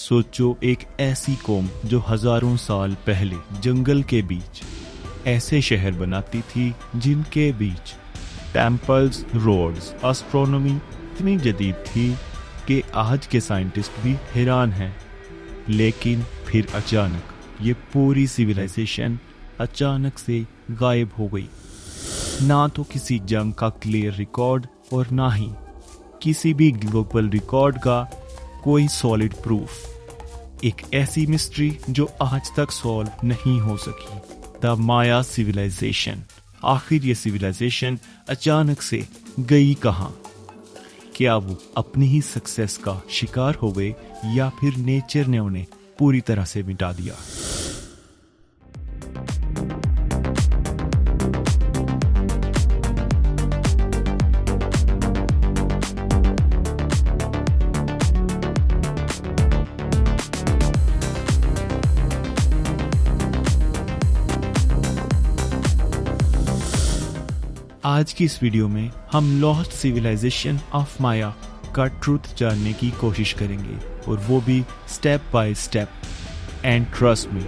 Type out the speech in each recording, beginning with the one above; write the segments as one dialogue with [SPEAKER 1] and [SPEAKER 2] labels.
[SPEAKER 1] सोचो, एक ऐसी कौम जो हजारों साल पहले जंगल के बीच ऐसे शहर बनाती थी जिनके बीच टेम्पल्स, रोड्स, एस्ट्रोनॉमी इतनी जदीद थी कि आज के साइंटिस्ट भी हैरान हैं। लेकिन फिर अचानक ये पूरी सिविलाइजेशन अचानक से गायब हो गई। ना तो किसी जंग का क्लियर रिकॉर्ड और ना ही किसी भी ग्लोबल रिकॉर्ड का कोई सॉलिड प्रूफ। एक ऐसी मिस्ट्री जो आज तक सॉल्व नहीं हो सकी, द माया सिविलाइजेशन। आखिर ये सिविलाइजेशन अचानक से गई कहां? क्या वो अपनी ही सक्सेस का शिकार हो गए या फिर नेचर ने उन्हें पूरी तरह से मिटा दिया? आज की इस वीडियो में हम लॉस्ट सिविलाइजेशन ऑफ माया का ट्रूथ जानने की कोशिश करेंगे, और वो भी step by step. And trust me,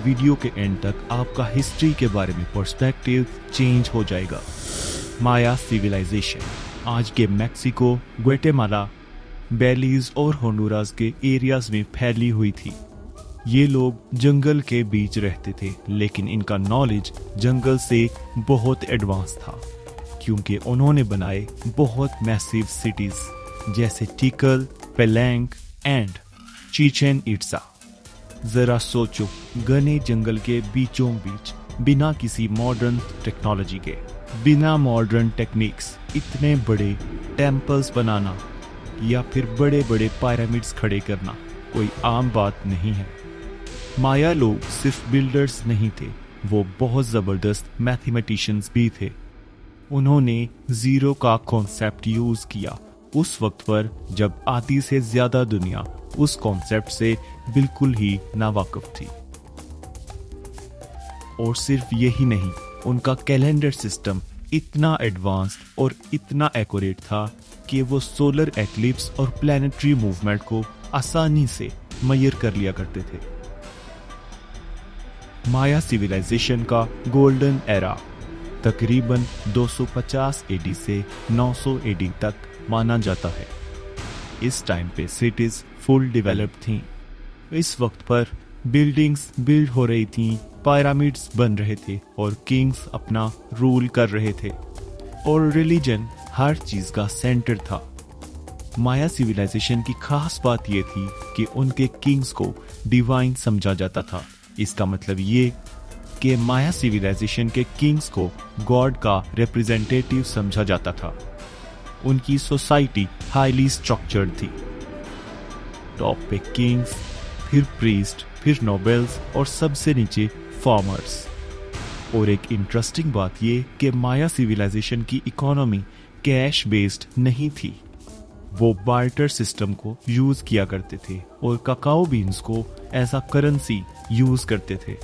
[SPEAKER 1] video के एंड तक आपका हिस्ट्री के बारे में पर्सपेक्टिव चेंज हो जाएगा। माया सिविलाइजेशन आज के मैक्सिको, ग्वाटेमाला, बेलीज और होंडुरास के एरियाज में फैली हुई थी। ये लोग जंगल के बीच रहते थे, लेकिन इनका नॉलेज जंगल से बहुत एडवांस था, क्योंकि उन्होंने बनाए बहुत मैसिव सिटीज जैसे टिकल, पेलेंग एंड चिचेन इट्जा। जरा सोचो, घने जंगल के बीचों बीच बिना किसी मॉडर्न टेक्नोलॉजी के, बिना मॉडर्न टेक्निक्स इतने बड़े टेम्पल्स बनाना या फिर बड़े बड़े पिरामिड्स खड़े करना कोई आम बात नहीं है। माया लोग सिर्फ बिल्डर्स नहीं थे, वो बहुत जबरदस्त मैथमेटिशियंस भी थे। उन्होंने जीरो का कॉन्सेप्ट यूज किया उस वक्त पर जब आधी से ज्यादा दुनिया उस कॉन्सेप्ट से बिल्कुल ही नावाकिफ थी। और सिर्फ यही नहीं, उनका कैलेंडर सिस्टम इतना एडवांस्ड और इतना एक्यूरेट था कि वो सोलर एक्लिप्स और प्लैनेटरी मूवमेंट को आसानी से मेजर कर लिया करते थे। माया सिविलाइजेशन का गोल्डन एरा तकरीबन 250 एडी से 900 एडी तक माना जाता है। इस टाइम पे सिटीज फुल डेवलप्ड थीं। इस वक्त पर बिल्डिंग्स बिल्ड हो रही थीं, पिरामिड्स बन रहे थे और किंग्स अपना रूल कर रहे थे, और रिलीजन हर चीज का सेंटर था। माया सिविलाइजेशन की खास बात यह थी कि उनके किंग्स को डिवाइन समझा जाता था। इसका मतलब ये कि माया सिविलाइजेशन के किंग्स को गॉड का रिप्रेजेंटेटिव समझा जाता था। उनकी सोसाइटी हाईली स्ट्रक्चर्ड थी। टॉप पे किंग्स, फिर प्रीस्ट, फिर नोबेल्स और सबसे नीचे फार्मर्स। और एक इंटरेस्टिंग बात ये कि माया सिविलाइजेशन की इकोनॉमी कैश बेस्ड नहीं थी। वो बार्टर सिस्टम को यूज किया करते थे और काकाओ बीन्स को एज अ करेंसी यूज करते थे।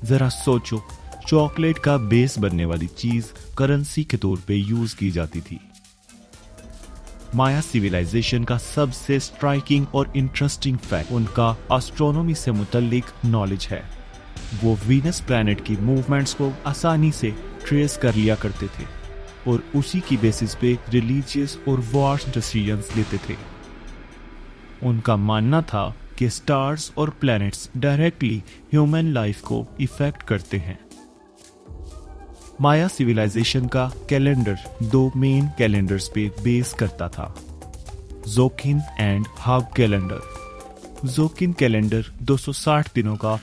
[SPEAKER 1] जरा सोचो, चॉकलेट का बेस बनने वाली चीज करेंसी के तौर पे यूज की जाती थी। माया सिविलाइजेशन का सबसे स्ट्राइकिंग और इंटरेस्टिंग फैक्ट उनका एस्ट्रोनॉमी से मुतल्लिक नॉलेज है। वो वीनस प्लैनेट की मूवमेंट्स को आसानी से ट्रेस कर लिया करते थे और उसी की बेसिस पे रिलीजियस और वॉर्स डिसीजंस लेते थे। उनका मानना था कि स्टार्स और प्लैनेट्स डायरेक्टली ह्यूमन लाइफ को इफेक्ट करते हैं। माया सिविलाइजेशन का कैलेंडर दो मेन कैलेंडर्स पे बेस करता था, जोकिन एंड हाब कैलेंडर। जोकिन कैलेंडर 260 दिनों का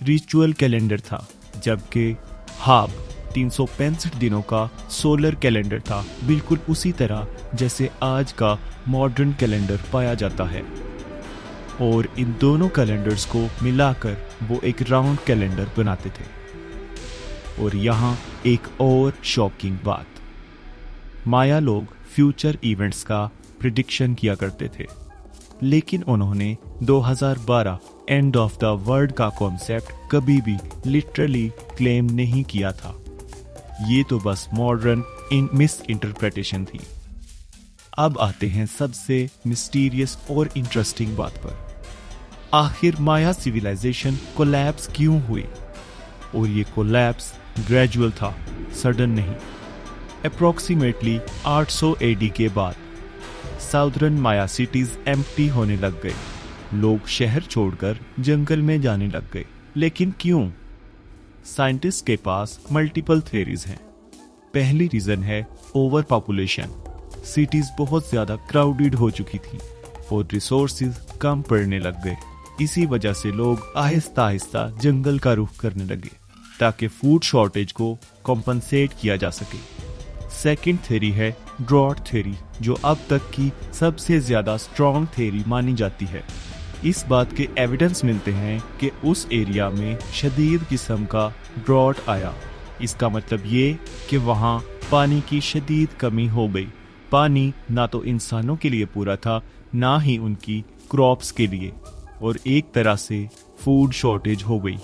[SPEAKER 1] रिचुअल कैलेंडर था, जबकि हाब 365 दिनों का सोलर कैलेंडर था, बिल्कुल उसी तरह जैसे आज का मॉडर्न कैलेंडर पाया जाता है। और इन दोनों कैलेंडर्स को मिलाकर वो एक राउंड कैलेंडर बनाते थे। और यहाँ एक और शॉकिंग बात, माया लोग फ्यूचर इवेंट्स का प्रिडिक्शन किया करते थे, लेकिन उन्होंने 2012 एंड ऑफ द वर्ल्ड का कॉन्सेप्ट कभी भी लिटरली क्लेम नहीं किया था। ये तो बस मॉडर्न मिस इंटरप्रिटेशन थी। अब आते हैं सबसे मिस्टीरियस और इंटरेस्टिंग बात पर। आखिर माया सिविलाइजेशन कोलैप्स क्यों हुई? और ये कोलैप्स ग्रेजुअल था, सडन नहीं। अप्रोक्सीमेटली 800 AD के बाद साउदर्न माया सिटीज एम्प्टी होने लग गए। लोग शहर छोड़कर जंगल में जाने लग गए। लेकिन क्यों? साइंटिस्ट के पास मल्टीपल थ्योरीज हैं। पहली रीजन है ओवर पॉपुलेशन। सिटीज बहुत ज्यादा क्राउडेड हो चुकी थी और रिसोर्सेज कम पड़ने लग गए। इसी वजह से लोग आहिस्ता आहिस्ता जंगल का रुख करने लगे ताकि फूड शॉर्टेज को कॉम्पनसेट किया जा सके। सेकंड थ्योरी है ड्रॉट थ्योरी, जो अब तक की सबसे ज्यादा स्ट्रॉन्ग थ्योरी मानी जाती है। इस बात के एविडेंस मिलते हैं कि उस एरिया में शदीद किस्म का ड्रॉट आया। इसका मतलब ये कि वहाँ पानी की शदीद कमी हो गई। पानी ना तो इंसानों के लिए पूरा था, ना ही उनकी क्रॉप्स के लिए, और एक तरह से फूड शॉर्टेज हो गई।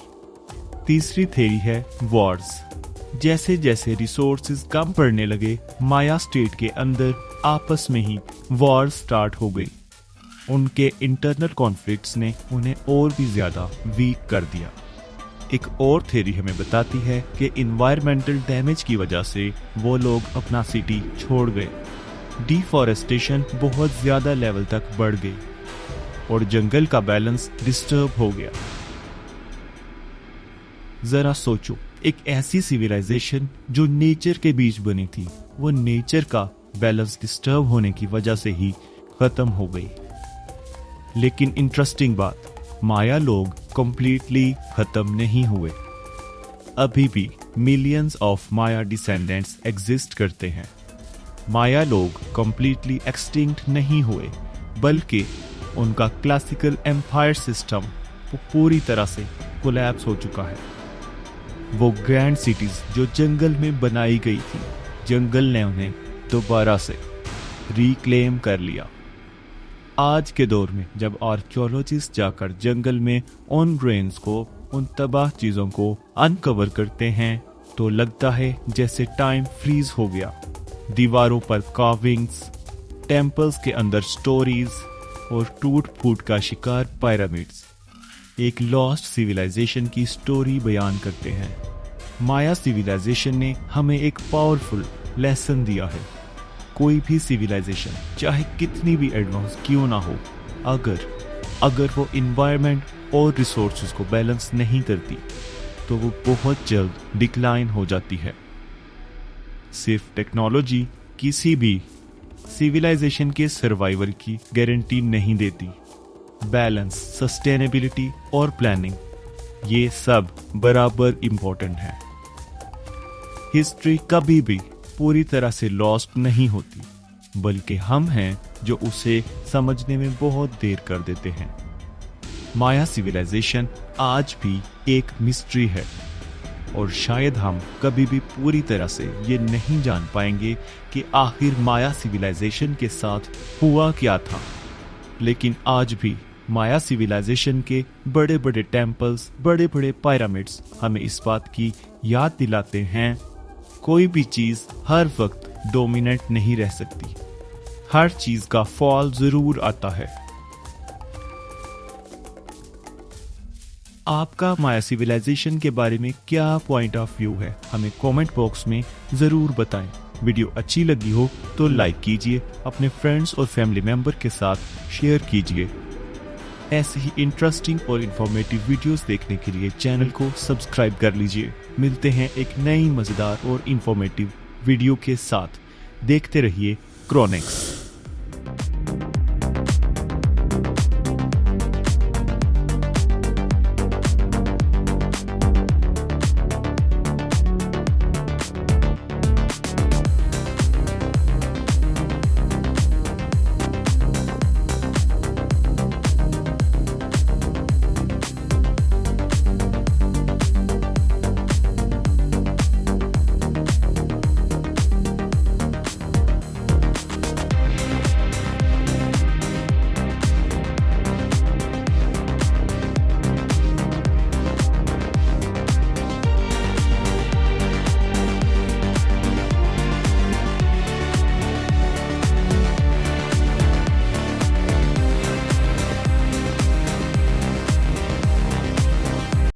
[SPEAKER 1] तीसरी थ्योरी है वॉर्स। जैसे जैसे रिसोर्सेज कम पड़ने लगे, माया स्टेट के अंदर आपस में ही वॉर स्टार्ट हो गई। उनके इंटरनल कॉन्फ्लिक्ट्स ने उन्हें और भी ज्यादा वीक कर दिया। एक और थ्योरी हमें बताती है कि इन्वायरमेंटल डैमेज की वजह से वो लोग अपना सिटी छोड़ गए। डिफॉरेस्टेशन बहुत ज्यादा लेवल तक बढ़ गई और जंगल का बैलेंस डिस्टर्ब हो गया। जरा सोचो, एक ऐसी सिविलाइजेशन जो नेचर के बीच बनी थी, वो नेचर का बैलेंस डिस्टर्ब होने की वजह से ही खत्म हो गई। लेकिन इंटरेस्टिंग बात, माया लोग कंप्लीटली खत्म नहीं हुए। अभी भी millions of Maya descendants exist करते हैं। माया लोग कंप्लीटली एक्सटिंक्ट नहीं हुए, बल्कि उनका क्लासिकल एम्पायर सिस्टम पूरी तरह से कोलैप्स हो चुका है। वो ग्रैंड सिटीज जो जंगल में बनाई गई थी, जंगल ने उन्हें दोबारा से रिक्लेम कर लिया। आज के दौर में जब आर्कियोलॉजिस्ट जाकर जंगल में उन रेंज को, उन तबाह चीजों को अनकवर करते हैं, तो लगता है जैसे टाइम फ्रीज हो गया। दीवारों पर कार्विंग्स, टेम्पल्स के अंदर स्टोरीज और टूट फूट का शिकार पिरामिड्स एक लॉस्ट सिविलाइजेशन की स्टोरी बयान करते हैं। माया सिविलाइजेशन ने हमें एक पावरफुल लेसन दिया है। कोई भी सिविलाइजेशन चाहे कितनी भी एडवांस क्यों ना हो, अगर वो इन्वायरमेंट और रिसोर्सेज को बैलेंस नहीं करती, तो वो बहुत जल्द डिक्लाइन हो जाती है। सिर्फ टेक्नोलॉजी किसी भी सिविलाइजेशन के सर्वाइवल की गारंटी नहीं देती। बैलेंस, सस्टेनेबिलिटी और प्लानिंग, ये सब बराबर इंपॉर्टेंट है। हिस्ट्री कभी भी पूरी तरह से लॉस्ट नहीं होती, बल्कि हम हैं जो उसे समझने में बहुत देर कर देते हैं। माया सिविलाइजेशन आज भी एक मिस्ट्री है और शायद हम कभी भी पूरी तरह से ये नहीं जान पाएंगे कि आखिर माया सिविलाइजेशन के साथ हुआ क्या था। लेकिन आज भी माया सिविलाइजेशन के बड़े बड़े टेम्पल्स, बड़े बड़े पिरामिड्स हमें इस बात की याद दिलाते हैं, कोई भी चीज हर वक्त डोमिनेंट नहीं रह सकती। हर चीज का फॉल जरूर आता है। आपका माया सिविलाइजेशन के बारे में क्या पॉइंट ऑफ व्यू है, हमें कमेंट बॉक्स में जरूर बताएं। वीडियो अच्छी लगी हो तो लाइक कीजिए, अपने फ्रेंड्स और फैमिली मेंबर के साथ शेयर कीजिए। ऐसे ही इंटरेस्टिंग और इंफॉर्मेटिव वीडियोस देखने के लिए चैनल को सब्सक्राइब कर लीजिए। मिलते हैं एक नई मजेदार और इंफॉर्मेटिव वीडियो के साथ। देखते रहिए क्रॉनिक्स।